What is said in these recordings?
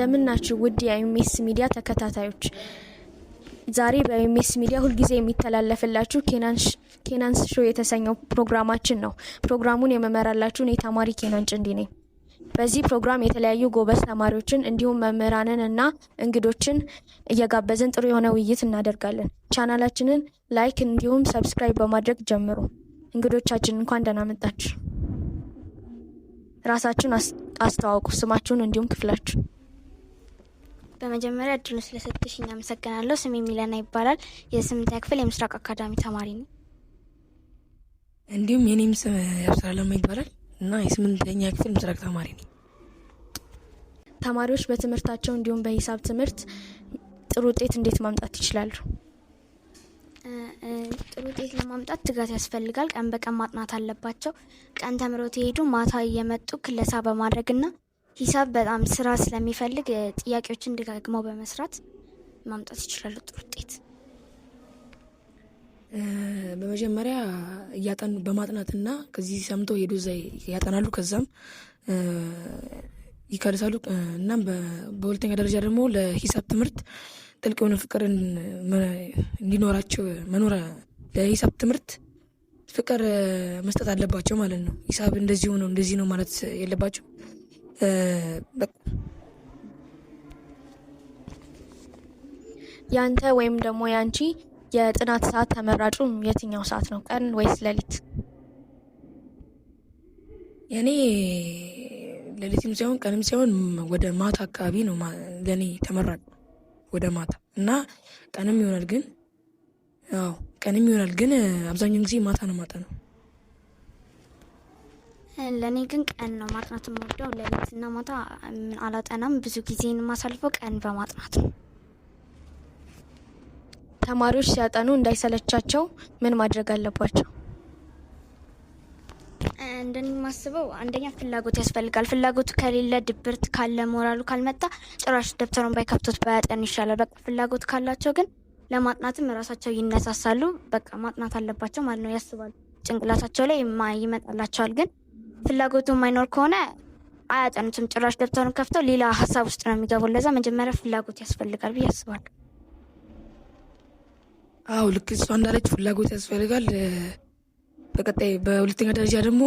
እንደምን ናችሁ ውድ የኤምኤስ ሚዲያ ተከታታዮች። ዛሬ በኤምኤስ ሚዲያ ሁልጊዜ የሚተላለፍላችሁ ኬናንስ ሾው የተሰኘው ፕሮግራማችን ነው። ፕሮግራሙን የመመራላችሁ እኔ ተማሪ ኬናን ጭንዲ ነኝ። በዚህ ፕሮግራም የተለያዩ ጎበዝ ተማሪዎችን እንዲሁም መምህራንን እና እንግዶችን እየጋበዝን ጥሩ የሆነ ውይይት እናደርጋለን። ቻናላችንን ላይክ እንዲሁም ሰብስክራይብ በማድረግ ጀምሩ። እንግዶቻችን እንኳን ደህና መጣችሁ። ራሳችሁን አስተዋውቁ፣ ስማችሁን እንዲሁም ክፍላችሁ። በመጀመሪያ እድሉን ስለሰጥሽኝ አመሰግናለሁ። ስሜ ሚለና ይባላል። የ8ኛ ክፍል የምስራቅ አካዳሚ ተማሪ ነኝ። እንዲሁም የኔም ስም ያብስራለማ ይባላል እና የ8ኛ ክፍል ምስራቅ ተማሪ ነኝ። ተማሪዎች በትምህርታቸው እንዲሁም በሂሳብ ትምህርት ጥሩ ውጤት እንዴት ማምጣት ይችላሉ? ጥሩ ውጤት ለማምጣት ትጋት ያስፈልጋል። ቀን በቀን ማጥናት አለባቸው። ቀን ተምረው ሲሄዱ ማታ እየመጡ ክለሳ በማድረግና ሂሳብ በጣም ስራ ስለሚፈልግ ጥያቄዎችን ደጋግመው በመስራት ማምጣት ይችላሉ ጥሩ ውጤት። በመጀመሪያ እያጠኑ በማጥናትና ከዚህ ሰምቶ ሄዱ እዛ ያጠናሉ፣ ከዛም ይከልሳሉ። እናም በሁለተኛ ደረጃ ደግሞ ለሂሳብ ትምህርት ጥልቅ የሆነ ፍቅር እንዲኖራቸው ለሂሳብ ትምህርት ፍቅር መስጠት አለባቸው ማለት ነው። ሂሳብ እንደዚህ ነው ማለት የለባቸው። ያንተ ወይም ደግሞ ያንቺ የጥናት ሰዓት ተመራጩ የትኛው ሰዓት ነው? ቀን ወይስ ሌሊት? የኔ ሌሊትም ሳይሆን ቀንም ሳይሆን ወደ ማታ አካባቢ ነው ለኔ ተመራጭ፣ ወደ ማታ እና ቀንም ይሆናል ግን አብዛኛውን ጊዜ ማታ ነው ማጠናው። ለእኔ ግን ቀን ነው ማጥናት የምወደው። ሌሊትና ማታ አላጠናም። ብዙ ጊዜን የማሳልፈው ቀን በማጥናት ነው። ተማሪዎች ሲያጠኑ እንዳይሰለቻቸው ምን ማድረግ አለባቸው? እንደኔ የማስበው አንደኛ ፍላጎት ያስፈልጋል። ፍላጎቱ ከሌለ፣ ድብርት ካለ፣ ሞራሉ ካልመጣ ጭራሽ ደብተሩን ባይከፍቱት ባያጠኑ ይሻላል። በቃ ፍላጎት ካላቸው ግን ለማጥናትም ራሳቸው ይነሳሳሉ። በቃ ማጥናት አለባቸው ማለት ነው። ያስባሉ፣ ጭንቅላታቸው ላይ ይመጣላቸዋል። ግን ፍላጎቱ የማይኖር ከሆነ አያጠኑትም። ጭራሽ ደብተሩን ከፍተው ሌላ ሀሳብ ውስጥ ነው የሚገቡ። ለዛ መጀመሪያ ፍላጎት ያስፈልጋል ብዬ አስባለሁ። አዎ ልክ እሷ እንዳለች ፍላጎት ያስፈልጋል። በቀጣይ በሁለተኛ ደረጃ ደግሞ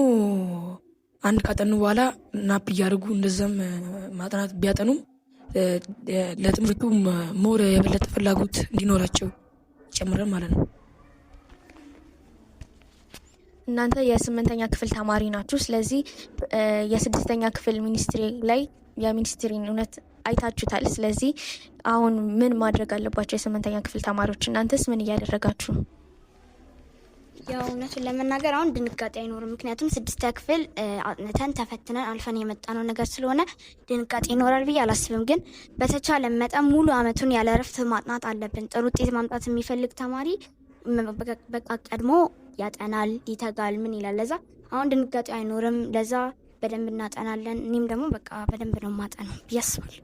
አንድ ካጠኑ በኋላ ናፕ እያደረጉ እንደዛም ማጥናት ቢያጠኑም ለትምህርቱ ሞር የበለጠ ፍላጎት እንዲኖራቸው ይጨምራል ማለት ነው። እናንተ የ8ኛ ክፍል ተማሪ ናችሁ። ስለዚህ የ6ኛ ክፍል ሚኒስትሪ ላይ የሚኒስትሪን እውነት አይታችሁታል። ስለዚህ አሁን ምን ማድረግ አለባቸው የ8ኛ ክፍል ተማሪዎች? እናንተስ ምን እያደረጋችሁ? ያው እውነቱን ለመናገር አሁን ድንጋጤ አይኖርም። ምክንያቱም 6ኛ ክፍል አጥንተን ተፈትነን አልፈን የመጣነው ነገር ስለሆነ ድንጋጤ ይኖራል ብዬ አላስብም። ግን በተቻለ መጠን ሙሉ አመቱን ያለ እረፍት ማጥናት አለብን። ጥሩ ውጤት ማምጣት የሚፈልግ ተማሪ በቃ ቀድሞ ያጠናል፣ ይተጋል፣ ምን ይላል። ለዛ አሁን ድንጋጤ አይኖርም። ለዛ በደንብ እናጠናለን። እኔም ደግሞ በቃ በደንብ ነው ማጠናው ብዬ አስባለሁ።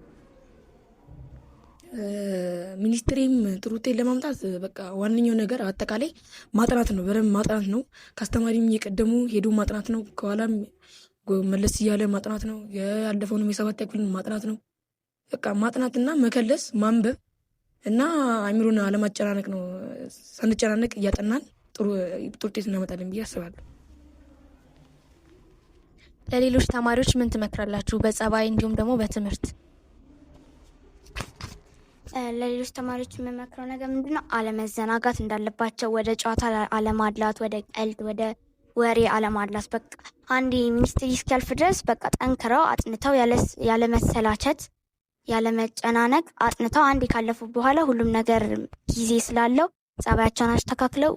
ሚኒስትሪም ጥሩ ውጤት ለማምጣት በቃ ዋነኛው ነገር አጠቃላይ ማጥናት ነው። በደንብ ማጥናት ነው። ከአስተማሪም እየቀደሙ ሄዶ ማጥናት ነው። ከኋላም መለስ እያለ ማጥናት ነው። ያለፈውንም የ7ኛ ክፍልን ማጥናት ነው። በቃ ማጥናትና መከለስ፣ ማንበብ እና አእምሮን አለማጨናነቅ ነው። ሳንጨናነቅ እያጠናን ጥሩ ውጤት እናመጣለን ብዬ አስባለሁ። ለሌሎች ተማሪዎች ምን ትመክራላችሁ? በጸባይ እንዲሁም ደግሞ በትምህርት? ለሌሎች ተማሪዎች የምመክረው ነገር ምንድነው? አለመዘናጋት እንዳለባቸው፣ ወደ ጨዋታ አለማድላት፣ ወደ ቀልድ፣ ወደ ወሬ አለማድላት። በቃ አንድ ሚኒስትሪ እስኪያልፍ ድረስ በቃ ጠንክረው አጥንተው ያለመሰላቸት፣ ያለመጨናነቅ አጥንተው አንድ ካለፉ በኋላ ሁሉም ነገር ጊዜ ስላለው ጸባያቸውን አስተካክለው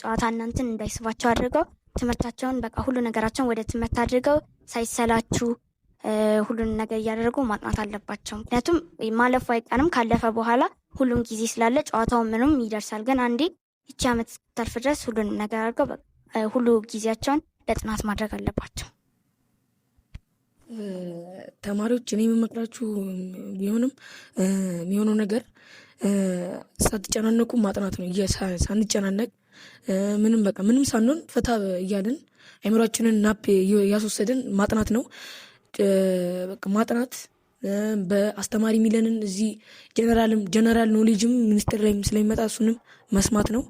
ጨዋታ እናንትን እንዳይስባቸው አድርገው ትምህርታቸውን በቃ ሁሉ ነገራቸውን ወደ ትምህርት አድርገው ሳይሰላችሁ ሁሉን ነገር እያደረጉ ማጥናት አለባቸው። ምክንያቱም ማለፉ አይቀርም። ካለፈ በኋላ ሁሉም ጊዜ ስላለ ጨዋታው ምንም ይደርሳል። ግን አንዴ ይቺ ዓመት እስክታልፍ ድረስ ሁሉንም ነገር አድርገው ሁሉ ጊዜያቸውን ለጥናት ማድረግ አለባቸው። ተማሪዎች እኔ የምመክራችሁ የሚሆነው ነገር ሳትጨናነቁ ማጥናት ነው። ሳንጨናነቅ ምንም ሳንሆን ፈታ እያልን አይምሯችንን ናፕ ያስወሰድን ማጥናት ነው። በቃ ማጥናት በአስተማሪ የሚለንን እዚህ ጀነራል ኖሌጅም ሚኒስቴር ላይ ስለሚመጣ እሱንም መስማት ነው።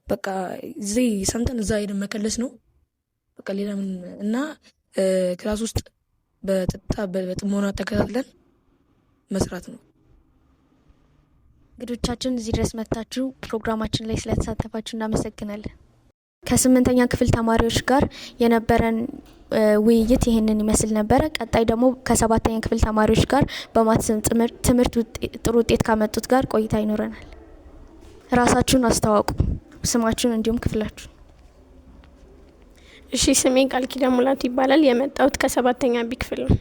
በቃ እዚህ ሰምተን እዛ ሄደን መከለስ ነው። በቃ ሌላ ምን እና ክላስ ውስጥ በጥሞና ተከታትለን መስራት ነው። እንግዶቻችን እዚህ ድረስ መጥታችሁ ፕሮግራማችን ላይ ስለተሳተፋችሁ እናመሰግናለን። ከ8ኛ ክፍል ተማሪዎች ጋር የነበረን ውይይት ይህንን ይመስል ነበረ። ቀጣይ ደግሞ ከ7ኛ ክፍል ተማሪዎች ጋር በማትስ ትምህርት ጥሩ ውጤት ካመጡት ጋር ቆይታ ይኖረናል። ራሳችሁን አስተዋውቁ፣ ስማችሁን እንዲሁም ክፍላችሁን። እሺ፣ ስሜ ቃል ኪዳን ሙላት ይባላል። የመጣሁት ከ7ኛ ቢ ክፍል ነው።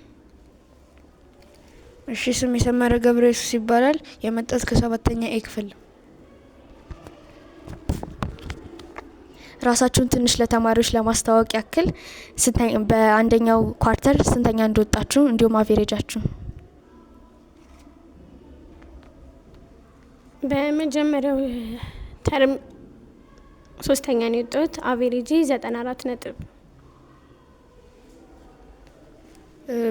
እሺ፣ ስሜ ሰመረ ገብረየሱስ ይባላል። የመጣሁት ከ7ኛ ኤ ክፍል ነው። ራሳችሁን ትንሽ ለተማሪዎች ለማስተዋወቅ ያክል በአንደኛው ኳርተር ስንተኛ እንደወጣችሁ እንዲሁም አቬሬጃችሁ። በመጀመሪያው ተርም 3ኛ ነው የወጣሁት። አቬሬጂ 94 ነጥብ።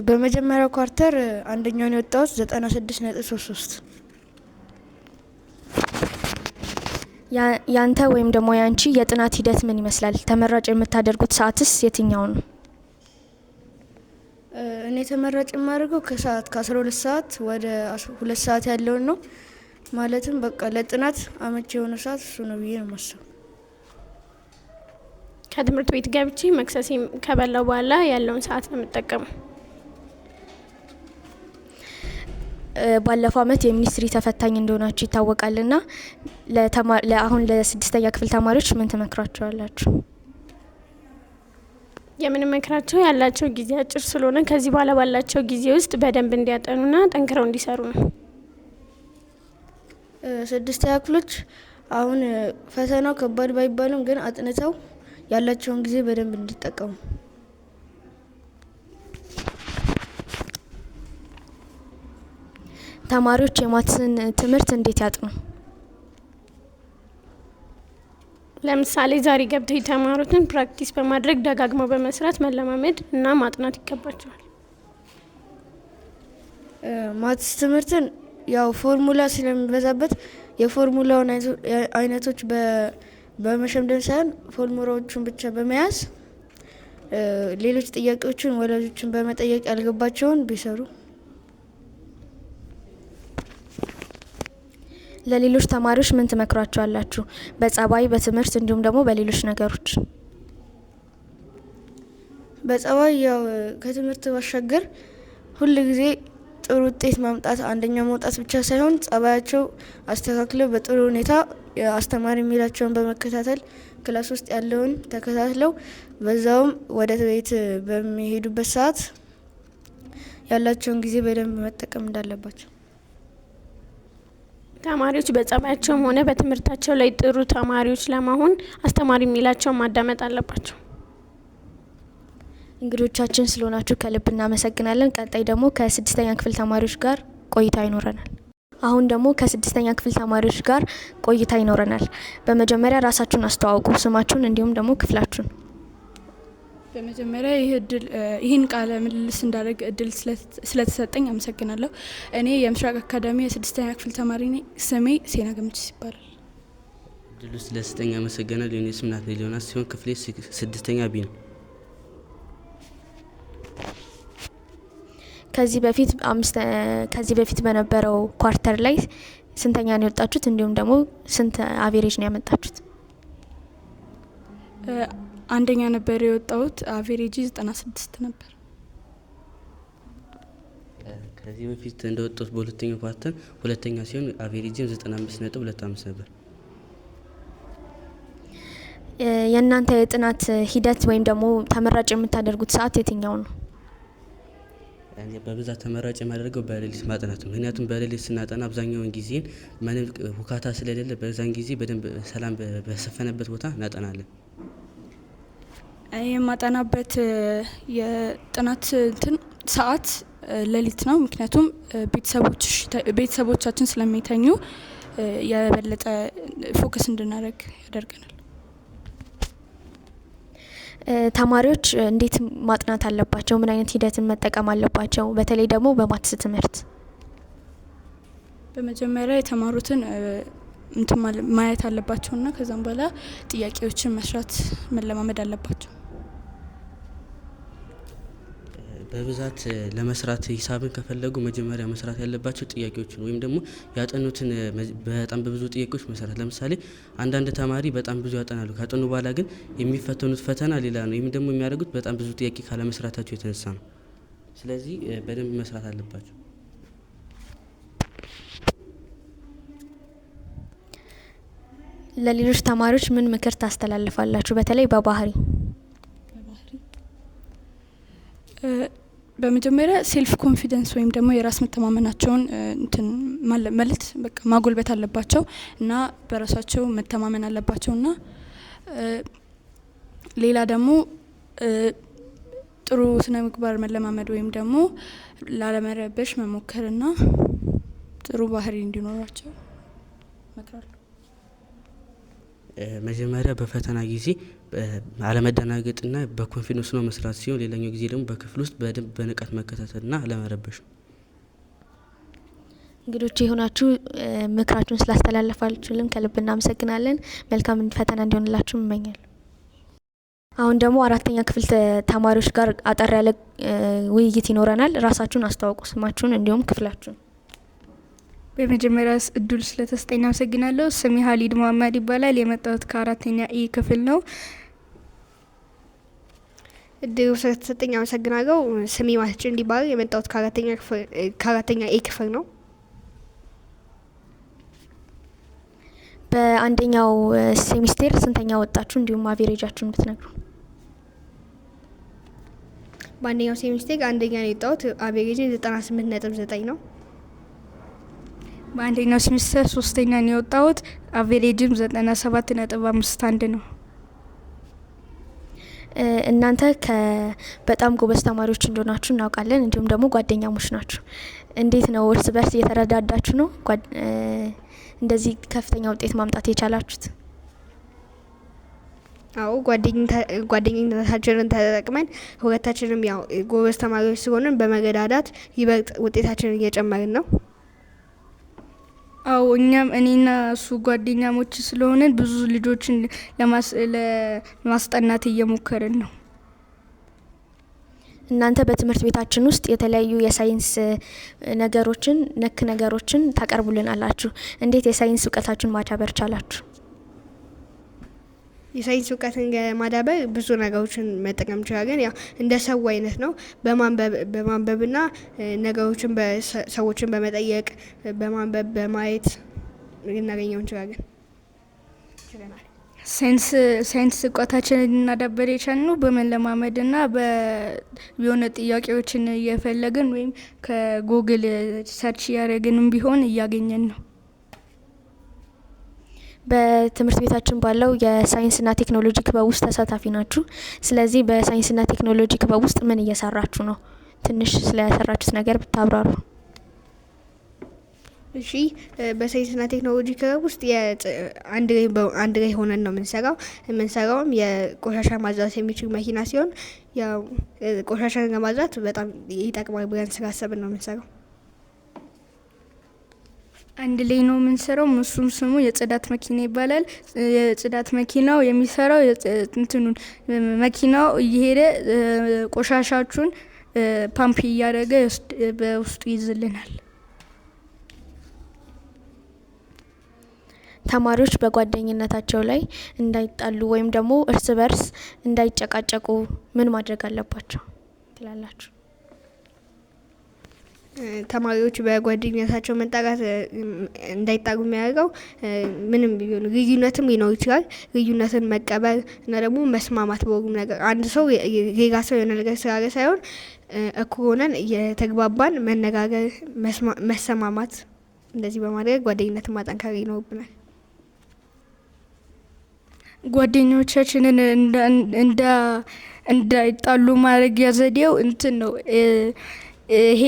በመጀመሪያው ኳርተር አንደኛው ነው የወጣሁት 96.33። ያንተ ወይም ደግሞ ያንቺ የጥናት ሂደት ምን ይመስላል? ተመራጭ የምታደርጉት ሰዓትስ የትኛው ነው? እኔ ተመራጭ የማደርገው ከሰዓት ከ12 ሰዓት ወደ 2 ሰዓት ያለውን ነው። ማለትም በቃ ለጥናት አመቺ የሆነ ሰዓት እሱ ነው ብዬ ነው የማስበው። ከትምህርት ቤት ገብቼ መክሰሴ ከበላው በኋላ ያለውን ሰዓት ነው የምጠቀመው። ባለፈው አመት የሚኒስትሪ ተፈታኝ እንደሆናችሁ ይታወቃልና አሁን ለ6ኛ ክፍል ተማሪዎች ምን ትመክራቸዋላችሁ? የምንመክራቸው ያላቸው ጊዜ አጭር ስለሆነ ከዚህ በኋላ ባላቸው ጊዜ ውስጥ በደንብ እንዲያጠኑና ጠንክረው እንዲሰሩ ነው። 6ኛ ክፍሎች አሁን ፈተናው ከባድ ባይባልም ግን አጥንተው ያላቸውን ጊዜ በደንብ እንዲጠቀሙ። ተማሪዎች የማትስን ትምህርት እንዴት ያጥኑ? ለምሳሌ ዛሬ ገብተው የተማሩትን ፕራክቲስ በማድረግ ደጋግመው በመስራት መለማመድ እና ማጥናት ይገባቸዋል። ማትስ ትምህርትን ያው ፎርሙላ ስለሚበዛበት የፎርሙላውን አይነቶች በመሸምደን ሳይሆን ፎርሙላዎቹን ብቻ በመያዝ ሌሎች ጥያቄዎችን ወላጆችን በመጠየቅ ያልገባቸውን ቢሰሩ። ለሌሎች ተማሪዎች ምን ትመክሯቸዋላችሁ? በጸባይ፣ በትምህርት እንዲሁም ደግሞ በሌሎች ነገሮች። በጸባይ ያው ከትምህርት ባሻገር ሁል ጊዜ ጥሩ ውጤት ማምጣት አንደኛ መውጣት ብቻ ሳይሆን ጸባያቸው አስተካክለው በጥሩ ሁኔታ አስተማሪ የሚላቸውን በመከታተል ክላስ ውስጥ ያለውን ተከታትለው በዛውም ወደ ቤት በሚሄዱበት ሰዓት ያላቸውን ጊዜ በደንብ መጠቀም እንዳለባቸው። ተማሪዎች በጸባያቸውም ሆነ በትምህርታቸው ላይ ጥሩ ተማሪዎች ለመሆን አስተማሪ የሚላቸውን ማዳመጥ አለባቸው። እንግዶቻችን ስለሆናችሁ ከልብ እናመሰግናለን። ቀጣይ ደግሞ ከ6ኛ ክፍል ተማሪዎች ጋር ቆይታ ይኖረናል። አሁን ደግሞ ከ6ኛ ክፍል ተማሪዎች ጋር ቆይታ ይኖረናል። በመጀመሪያ ራሳችሁን አስተዋውቁ፣ ስማችሁን እንዲሁም ደግሞ ክፍላችሁን። በመጀመሪያ ይህን ቃለ ምልልስ እንዳደረግ እድል ስለተሰጠኝ አመሰግናለሁ። እኔ የምስራቅ አካዳሚ የ6ኛ ክፍል ተማሪ ነኝ። ስሜ ሴና ገምችስ ይባላል። እድሉ ስለተሰጠኝ አመሰግናለሁ። የኔ ስም ናትናኤል ዮናስ ሲሆን ክፍሌ 6ኛ ቢ ነው። ከዚህ በፊት በነበረው ኳርተር ላይ ስንተኛ ነው የወጣችሁት? እንዲሁም ደግሞ ስንት አቬሬጅ ነው ያመጣችሁት? አንደኛ ነበር የወጣሁት። አቬሬጂ 96 ነበር። ከዚህ በፊት እንደወጣሁት በሁለተኛው ኳርተር ሁለተኛ ሲሆን አቬሬጂም 95.25 ነበር። የእናንተ የጥናት ሂደት ወይም ደግሞ ተመራጭ የምታደርጉት ሰዓት የትኛው ነው? በብዛት ተመራጭ የማደርገው በሌሊት ማጥናት ነው። ምክንያቱም በሌሊት ስናጠና አብዛኛውን ጊዜን ምንም ሁካታ ስለሌለ በዛን ጊዜ በደንብ ሰላም በሰፈነበት ቦታ እናጠናለን። የማጠናበት የጥናት ሰዓት ሌሊት ነው። ምክንያቱም ቤተሰቦቻችን ስለሚተኙ የበለጠ ፎከስ እንድናደርግ ያደርገናል። ተማሪዎች እንዴት ማጥናት አለባቸው? ምን አይነት ሂደትን መጠቀም አለባቸው? በተለይ ደግሞ በማትስ ትምህርት በመጀመሪያ የተማሩትን ማየት አለባቸውና ከዛም በኋላ ጥያቄዎችን መስራት መለማመድ አለባቸው። በብዛት ለመስራት ሂሳብን ከፈለጉ መጀመሪያ መስራት ያለባቸው ጥያቄዎችን ወይም ደግሞ ያጠኑትን በጣም በብዙ ጥያቄዎች መስራት። ለምሳሌ አንዳንድ ተማሪ በጣም ብዙ ያጠናሉ፣ ካጠኑ በኋላ ግን የሚፈተኑት ፈተና ሌላ ነው። ይህም ደግሞ የሚያደርጉት በጣም ብዙ ጥያቄ ካለመስራታቸው የተነሳ ነው። ስለዚህ በደንብ መስራት አለባቸው። ለሌሎች ተማሪዎች ምን ምክር ታስተላልፋላችሁ? በተለይ በባህሪ በመጀመሪያ ሴልፍ ኮንፊደንስ ወይም ደግሞ የራስ መተማመናቸውን ማለት በቃ ማጎልበት አለባቸው እና በራሳቸው መተማመን አለባቸውና ሌላ ደግሞ ጥሩ ስነ ምግባር መለማመድ ወይም ደግሞ ላለመረበሽ መሞከርና ጥሩ ባህሪ እንዲኖራቸው እመክራለሁ። መጀመሪያ በፈተና ጊዜ አለመደናገጥና በኮንፊደንስ ነው መስራት ሲሆን፣ ሌላኛው ጊዜ ደግሞ በክፍል ውስጥ በደንብ በንቃት መከታተልና አለመረበሽ ነው። እንግዶች የሆናችሁ ምክራችሁን ስላስተላለፋችሁልን ከልብ እናመሰግናለን። መልካም ፈተና እንዲሆንላችሁ እመኛለሁ። አሁን ደግሞ 4ኛ ክፍል ተማሪዎች ጋር አጠር ያለ ውይይት ይኖረናል። ራሳችሁን አስተዋውቁ፣ ስማችሁን እንዲሁም ክፍላችሁን። በመጀመሪያ እድል ስለተሰጠኝ አመሰግናለሁ። ስሜ ሀሊድ መሀመድ ይባላል። የመጣሁት ከ4ኛ ኤ ክፍል ነው። እድሉ ስለተሰጠኝ አመሰግናለሁ። ስሜ ማስጭ እንዲባል የመጣሁት ከ4ኛ ኤ ክፍል ነው። በአንደኛው ሴሚስቴር ስንተኛ ወጣችሁ? እንዲሁም አቬሬጃችሁን ብትነግሩ። በአንደኛው ሴሚስቴር አንደኛ ነው የወጣሁት። አቬሬጅ 98.9 ነው። በአንደኛው ሴሚስተር 3ኛ ነው የወጣሁት። አቬሬጅም 97.51 ነው። እናንተ በጣም ጎበዝ ተማሪዎች እንደሆናችሁ እናውቃለን። እንዲሁም ደግሞ ጓደኛሞች ናችሁ። እንዴት ነው እርስ በርስ እየተረዳዳችሁ ነው እንደዚህ ከፍተኛ ውጤት ማምጣት የቻላችሁት? አዎ ጓደኝነታችንን ተጠቅመን ሁለታችንም ያው ጎበዝ ተማሪዎች ስለሆንን በመገዳዳት ይበልጥ ውጤታችንን እየጨመርን ነው። አዎ እኛም እኔና እሱ ጓደኛሞች ስለሆነን ብዙ ልጆችን ለማስጠናት እየሞከርን ነው። እናንተ በትምህርት ቤታችን ውስጥ የተለያዩ የሳይንስ ነክ ነገሮችን ታቀርቡልናላችሁ። እንዴት የሳይንስ እውቀታችሁን ማዳበር ቻላችሁ? የሳይንስ እውቀትን ለማዳበር ብዙ ነገሮችን መጠቀም እንችላለን። ያው እንደ ሰው አይነት ነው። በማንበብና ነገሮችን ሰዎችን በመጠየቅ በማንበብ በማየት ልናገኘው እንችላለን። ሳይንስ እውቀታችንን ልናዳበር የቻልነው በመለማመድና የሆነ ጥያቄዎችን እየፈለግን ወይም ከጉግል ሰርች እያደረግንም ቢሆን እያገኘን ነው። በትምህርት ቤታችን ባለው የሳይንስና ቴክኖሎጂ ክበብ ውስጥ ተሳታፊ ናችሁ። ስለዚህ በሳይንስና ቴክኖሎጂ ክበብ ውስጥ ምን እየሰራችሁ ነው? ትንሽ ስለሰራችሁት ነገር ብታብራሩ። እሺ፣ በሳይንስና ቴክኖሎጂ ክበብ ውስጥ አንድ ላይ ሆነን ነው የምንሰራውም የቆሻሻ ማጽዳት የሚችል መኪና ሲሆን ያው ቆሻሻን ለማጽዳት በጣም ይጠቅማል ብለን ስላሰብን ነው የምንሰራው። አንድ ላይ ነው የምንሰራው። እሱም ስሙ የጽዳት መኪና ይባላል። የጽዳት መኪናው የሚሰራው መኪናው እየሄደ ቆሻሻችሁን ፓምፕ እያደረገ በውስጡ ይዝልናል። ተማሪዎች በጓደኝነታቸው ላይ እንዳይጣሉ ወይም ደግሞ እርስ በርስ እንዳይጨቃጨቁ ምን ማድረግ አለባቸው ትላላችሁ? ተማሪዎች በጓደኝነታቸው መጣላት እንዳይጣሉ የሚያደርገው ምንም ቢሆን ልዩነትም ሊኖር ይችላል። ልዩነትን መቀበል እና ደግሞ መስማማት በሁሉም ነገር አንድ ሰው ሌላ ሰው የሆነ ነገር ስላለ ሳይሆን እኩል ሆነን የተግባባን መነጋገር፣ መሰማማት እንደዚህ በማድረግ ጓደኝነትን ማጠንከር ይኖርብናል። ጓደኞቻችንን እንዳይጣሉ ማድረጊያ ዘዴው ነው። ይሄ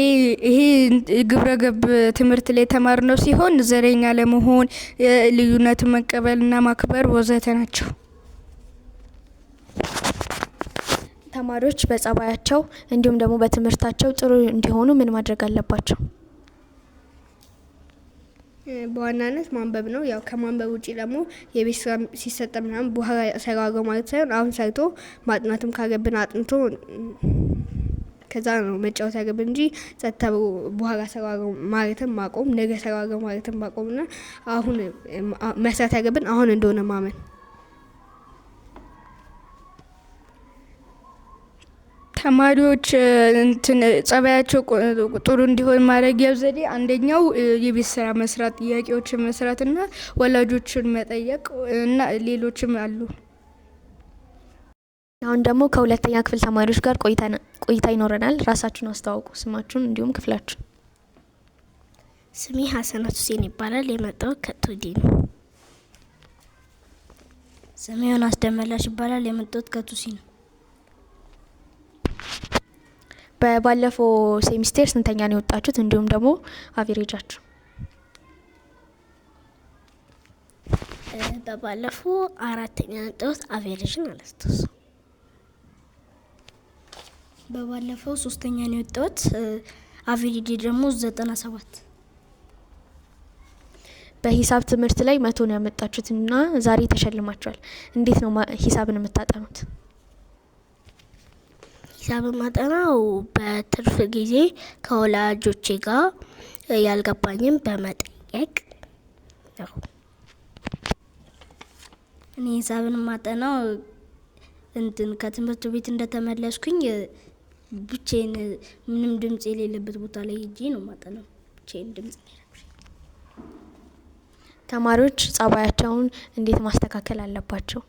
ግብረ ገብ ትምህርት ላይ የተማርነው ሲሆን ዘረኛ ለመሆን ልዩነትን መቀበልና ማክበር ወዘተ ናቸው። ተማሪዎች በጸባያቸው እንዲሁም ደግሞ በትምህርታቸው ጥሩ እንዲሆኑ ምን ማድረግ አለባቸው? በዋናነት ማንበብ ነው። ያው ከማንበብ ውጪ ደግሞ የቤት ስራ ሲሰጥ ምናምን በኋላ ሰራገው ማለት ሳይሆን አሁን ሰርቶ ማጥናትም ካለብን አጥንቶ ከዛ ነው መጫወት ያለብን እንጂ ጸጥታ በኋላ ሰራገው ማለትም ማቆም፣ ነገ ሰራገው ማለትም ማቆምና አሁን መስራት ያለብን አሁን እንደሆነ ማመን። ተማሪዎች ጸባያቸው ጥሩ እንዲሆን ማድረጊያው ዘዴ አንደኛው የቤት ስራ መስራት፣ ጥያቄዎችን መስራትና ወላጆችን መጠየቅ እና ሌሎችም አሉ። አሁን ደግሞ ከሁለተኛ ክፍል ተማሪዎች ጋር ቆይታ ይኖረናል። ራሳችሁን አስተዋውቁ፣ ስማችሁን እንዲሁም ክፍላችሁ። ስሜ ሀሰናት ሁሴን ይባላል። የመጣሁት ከቱዲ ነው። ስሜ ዮናስ ደመላሽ ይባላል። የመጣሁት ከቱሲ ነው። በባለፈው ሴሚስቴር ስንተኛ ነው የወጣችሁት? እንዲሁም ደግሞ አቬሬጃችሁ? በባለፈው 4ኛ የወጣሁት አቬሬጅን አላስታውስም። በባለፈው 3ኛ ነው የወጣሁት አቬሬጅ ደግሞ 97። በሂሳብ ትምህርት ላይ 100 ነው ያመጣችሁትና ዛሬ ተሸልማችኋል። እንዴት ነው ሂሳብን የምታጠኑት? ሂሳብ ማጠናው በትርፍ ጊዜ ከወላጆቼ ጋር ያልገባኝም በመጠየቅ ነው። እኔ ሂሳብን ማጠናው ከትምህርት ቤት እንደተመለስኩኝ ብቻዬን ምንም ድምጽ የሌለበት ቦታ ላይ ሄጄ ነው ማጠናው። ብቻዬን ድምጽ ተማሪዎች ጸባያቸውን እንዴት ማስተካከል አለባቸው?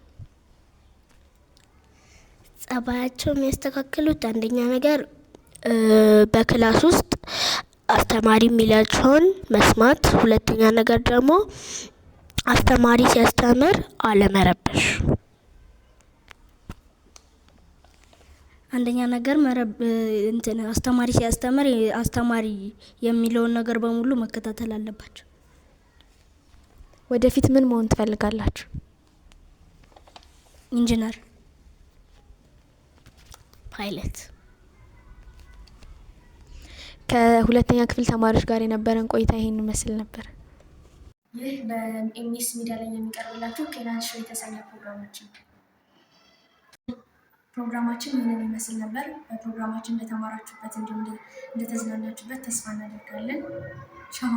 ጸባያቸው የሚያስተካክሉት አንደኛ ነገር በክላስ ውስጥ አስተማሪ የሚላቸውን መስማት፣ ሁለተኛ ነገር ደግሞ አስተማሪ ሲያስተምር አለመረበሽ። አንደኛ ነገር አስተማሪ ሲያስተምር አስተማሪ የሚለውን ነገር በሙሉ መከታተል አለባቸው። ወደፊት ምን መሆን ትፈልጋላችሁ? ኢንጂነር፣ ፓይለት። ከሁለተኛ ክፍል ተማሪዎች ጋር የነበረን ቆይታ ይሄን ይመስል ነበር። ይህ በኤምኤስ ሚዲያ ላይ የሚቀርብላችሁ ኬናን ሾው የተሰኘ ፕሮግራማችን ይህንን ይመስል ነበር። በፕሮግራማችን እንደተማራችሁበት እንዲሁም እንደተዝናናችሁበት ተስፋ እናደርጋለን። ቻው።